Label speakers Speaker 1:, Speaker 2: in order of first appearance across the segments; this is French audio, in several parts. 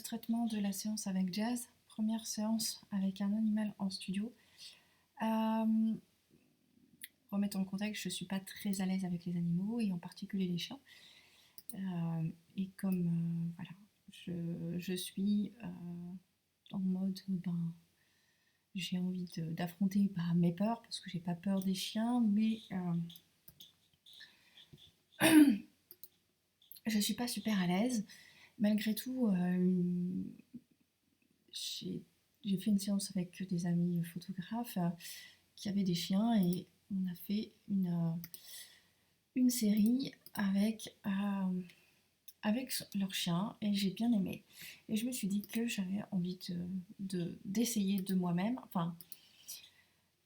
Speaker 1: Traitement de la séance avec Jazz, première séance avec un animal en studio. Remettre en contexte, je ne suis pas très à l'aise avec les animaux et en particulier les chiens. Et comme voilà, je suis en mode j'ai envie d'affronter mes peurs parce que j'ai pas peur des chiens, mais je suis pas super à l'aise. Malgré tout, j'ai fait une séance avec des amis photographes qui avaient des chiens et on a fait une série avec leurs chiens et j'ai bien aimé. Et je me suis dit que j'avais envie d'essayer de moi-même, enfin,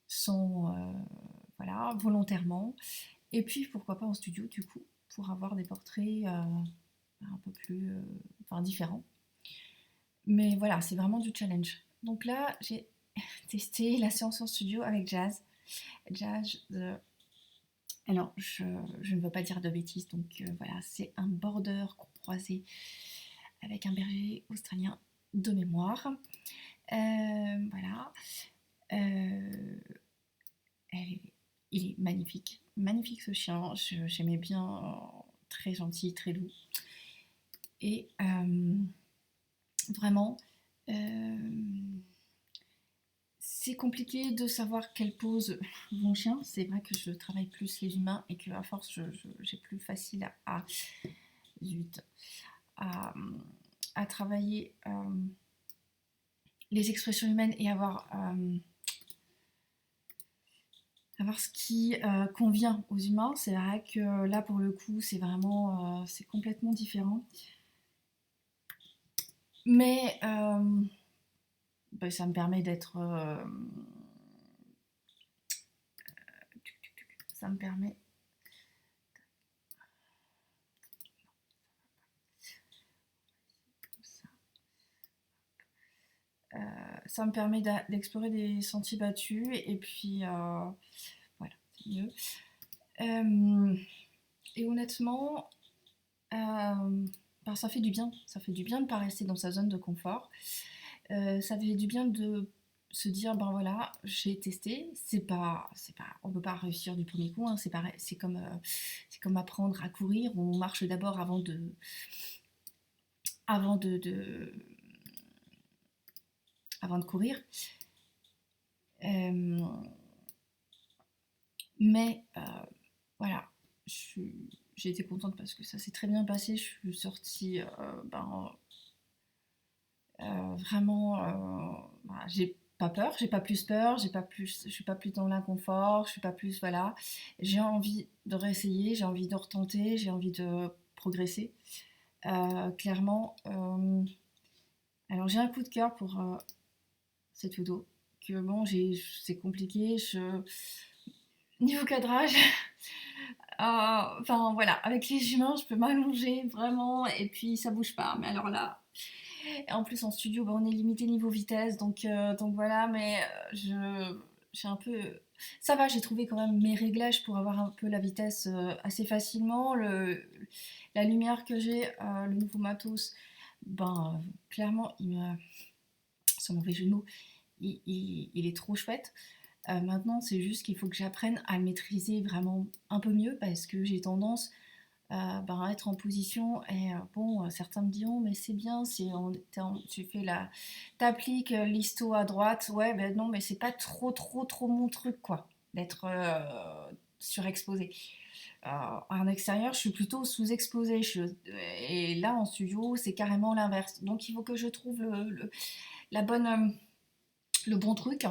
Speaker 1: sans, voilà, volontairement. Et puis pourquoi pas en studio du coup, pour avoir des portraits un peu plus différents. Mais voilà, c'est vraiment du challenge. Donc là, j'ai testé la séance en studio avec Jazz. Jazz, alors je ne veux pas dire de bêtises, donc voilà, c'est un border croisé avec un berger australien de mémoire. Voilà. Il est magnifique. Magnifique ce chien. J'aimais bien. Très gentil, très doux. Et vraiment, c'est compliqué de savoir quelle pose mon chien. C'est vrai que je travaille plus les humains et qu'à force, j'ai plus facile zut, à, à travailler les expressions humaines et avoir ce qui convient aux humains. C'est vrai que là, pour le coup, c'est vraiment c'est complètement différent. Mais ça me permet d'être... ça me permet... ça me permet d'explorer des sentiers battus et puis voilà, c'est mieux. Et honnêtement, ça fait du bien. Ça fait du bien de ne pas rester dans sa zone de confort. Ça fait du bien de se dire ben voilà, j'ai testé. On peut pas réussir du premier coup. Hein, c'est comme apprendre à courir. On marche d'abord avant de courir. Mais voilà, j'ai été contente parce que ça s'est très bien passé. Je suis sortie vraiment, j'ai pas peur, j'ai pas plus peur, je suis pas plus dans l'inconfort, je suis pas plus voilà. J'ai envie de réessayer, j'ai envie de retenter, j'ai envie de progresser. Clairement, alors j'ai un coup de cœur pour cette photo. Que bon, c'est compliqué. Niveau cadrage, enfin voilà, avec les humains, je peux m'allonger vraiment et puis ça bouge pas. Mais alors là, et en plus en studio, on est limité niveau vitesse, donc voilà. Mais j'ai un peu, ça va, j'ai trouvé quand même mes réglages pour avoir un peu la vitesse assez facilement. La lumière que j'ai, le nouveau matos, clairement, sans mauvais jeu de mots, il est trop chouette. Maintenant, c'est juste qu'il faut que j'apprenne à le maîtriser vraiment un peu mieux parce que j'ai tendance à être en position et bon, certains me diront mais c'est bien, tu fais t'appliques l'isto à droite, ouais, ben non, mais c'est pas trop mon truc quoi, d'être surexposé. En extérieur, je suis plutôt sous-exposée. Et là, en studio, c'est carrément l'inverse. Donc, il faut que je trouve la bonne, le bon truc.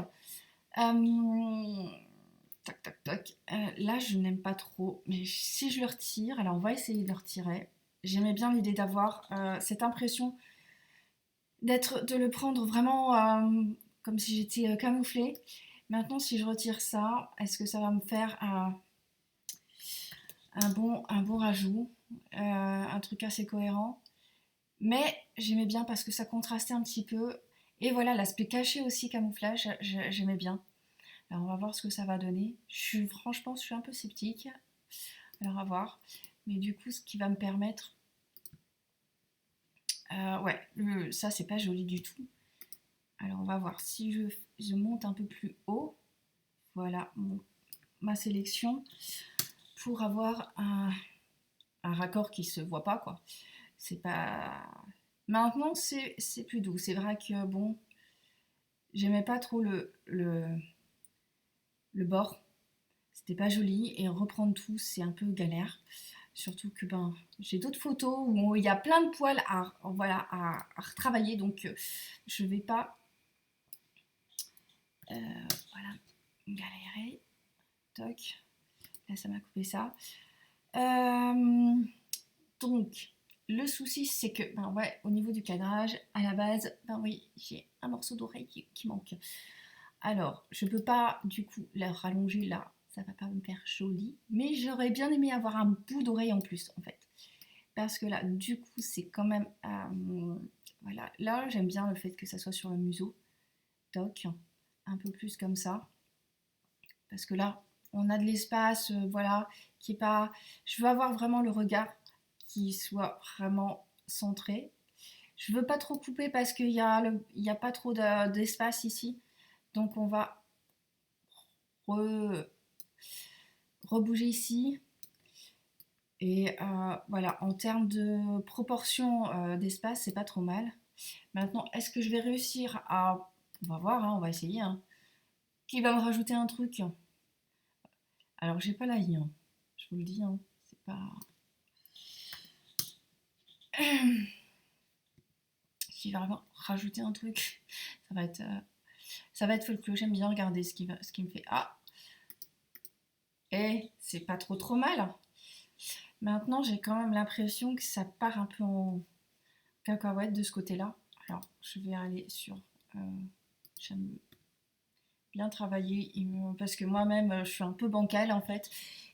Speaker 1: Tac, tac, tac. Là, je n'aime pas trop. Mais si je le retire, alors on va essayer de le retirer. J'aimais bien l'idée d'avoir cette impression de le prendre vraiment comme si j'étais camouflée. Maintenant, si je retire ça, est-ce que ça va me faire un bon rajout, un truc assez cohérent. Mais j'aimais bien parce que ça contrastait un petit peu. Et voilà, l'aspect caché aussi, camouflage, j'aimais bien. Alors on va voir ce que ça va donner. Franchement, je suis un peu sceptique. Alors à voir. Mais du coup, ce qui va me permettre Ouais, ça c'est pas joli du tout. Alors on va voir si je monte un peu plus haut. Voilà ma sélection pour avoir un raccord qui se voit pas quoi. C'est pas. Maintenant c'est plus doux. C'est vrai que bon, j'aimais pas trop le bord. C'était pas joli et reprendre tout c'est un peu galère. Surtout que ben j'ai d'autres photos où il y a plein de poils voilà, à retravailler donc je vais pas voilà galérer. Toc. Là ça m'a coupé ça. Euh, donc le souci c'est que ben ouais au niveau du cadrage à la base ben oui j'ai un morceau d'oreille qui manque. Alors je peux pas du coup la rallonger là. Ça va pas me faire joli, mais j'aurais bien aimé avoir un bout d'oreille en plus en fait. Parce que là, du coup, c'est quand même. Voilà, là, j'aime bien le fait que ça soit sur le museau. Toc, un peu plus comme ça. Parce que là, on a de l'espace, voilà, qui est pas. Je veux avoir vraiment le regard qui soit vraiment centré. Je veux pas trop couper parce qu'il y a pas trop d'espace ici. Donc, on va re, rebouger ici. Et voilà, en termes de proportion d'espace, c'est pas trop mal. Maintenant, est-ce que je vais réussir à... On va voir, hein, on va essayer. Hein. Qui va me rajouter un truc? Alors, j'ai pas la I, hein. Je vous le dis. Hein. C'est pas... Qui va vraiment rajouter un truc? Ça va être, ça va être folklore. J'aime bien regarder ce qui me fait... Ah! Et c'est pas trop mal. Maintenant, j'ai quand même l'impression que ça part un peu en cacahuète de ce côté-là. Alors, je vais aller sur... j'aime bien travailler parce que moi-même je suis un peu bancale en fait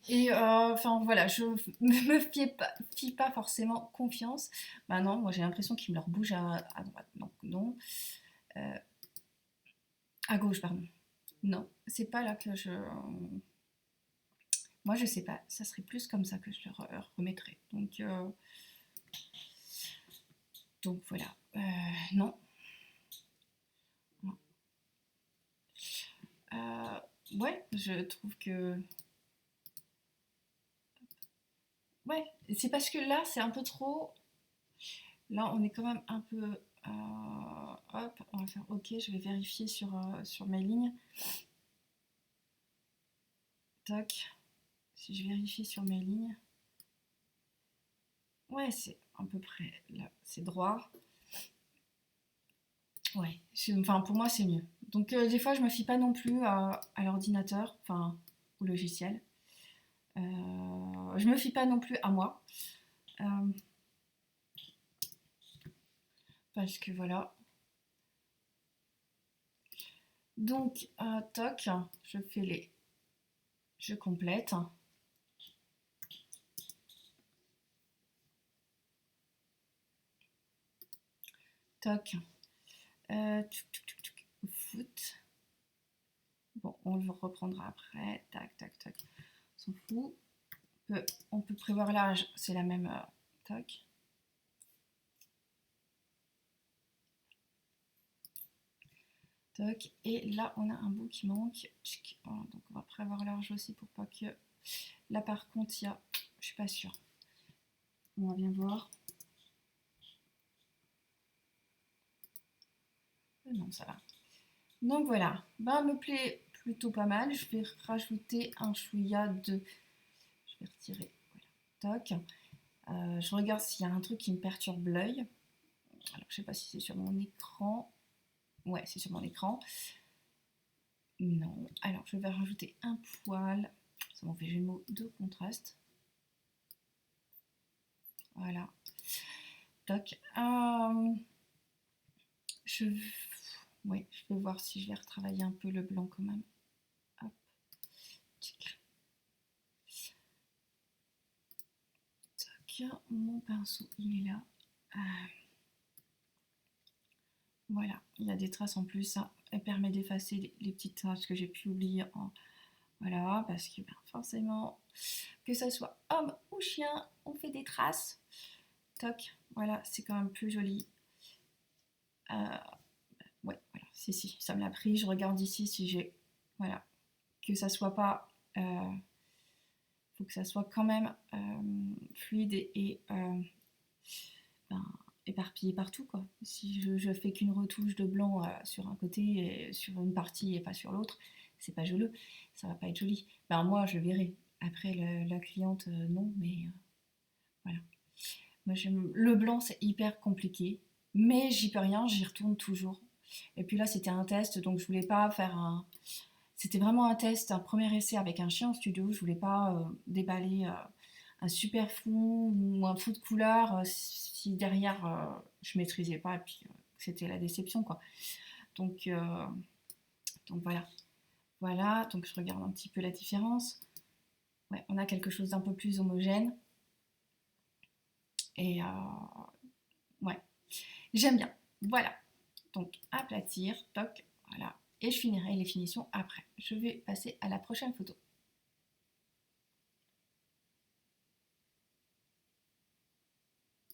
Speaker 1: et enfin voilà je me fie pas forcément confiance. Bah non moi j'ai l'impression qu'il me leur bouge à droite donc non. Euh, à gauche pardon non c'est pas là que je moi je sais pas ça serait plus comme ça que je le remettrais donc voilà non. Euh, ouais je trouve que ouais c'est parce que là c'est un peu trop. Là, on est quand même un peu... hop, on va faire OK, je vais vérifier sur mes lignes. Tac, si je vérifie sur mes lignes. Ouais, c'est à peu près là, c'est droit. Ouais, enfin pour moi c'est mieux. Donc des fois je me fie pas non plus à l'ordinateur, enfin au logiciel. Je me fie pas non plus à moi. Euh, parce que voilà. Donc toc, je fais les... Je complète. Toc. Foot. Bon, on le reprendra après. Tac, tac, tac. On s'en fout. On peut prévoir l'âge, c'est la même. Tac. Tac. Et là, on a un bout qui manque. Voilà, donc, on va prévoir l'âge aussi pour pas que. Là, par contre, il y a. Je suis pas sûre. On va bien voir. Non, ça va. Donc voilà. Ben, me plaît plutôt pas mal. Je vais rajouter un chouïa de. Je vais retirer. Voilà. Toc. Je regarde s'il y a un truc qui me perturbe l'œil. Alors, je sais pas si c'est sur mon écran. Ouais, c'est sur mon écran. Non. Alors, je vais rajouter un poil. Ça m'en fait Gémeaux de contraste. Voilà. Toc. Je... Ouais, je vais voir si je vais retravailler un peu le blanc quand même. Hop. Toc. Mon pinceau, il est là. Voilà, il y a des traces en plus. Ça permet d'effacer les petites traces que j'ai pu oublier. Voilà, parce que ben, forcément, que ça soit homme ou chien, on fait des traces. toc, voilà, c'est quand même plus joli. Ouais, voilà, si, ça me l'a pris. Je regarde ici si j'ai, voilà, que ça soit pas, faut que ça soit quand même fluide et ben, éparpillé partout, quoi. Si je fais qu'une retouche de blanc sur un côté et sur une partie et pas sur l'autre, c'est pas joli, ça va pas être joli. Ben moi, je verrai. Après, la cliente, non, mais voilà. Moi, le blanc, c'est hyper compliqué, mais j'y peux rien, j'y retourne toujours. Et puis là, c'était un test, donc je voulais pas faire un. C'était vraiment un test, un premier essai avec un chien en studio. Je voulais pas déballer un super fond ou un fond de couleur si derrière je maîtrisais pas et puis c'était la déception, quoi. Donc, euh, donc voilà. Voilà, donc je regarde un petit peu la différence. Ouais, on a quelque chose d'un peu plus homogène. Et ouais, j'aime bien. Voilà. Donc aplatir, toc, voilà. Et je finirai les finitions après. Je vais passer à la prochaine photo.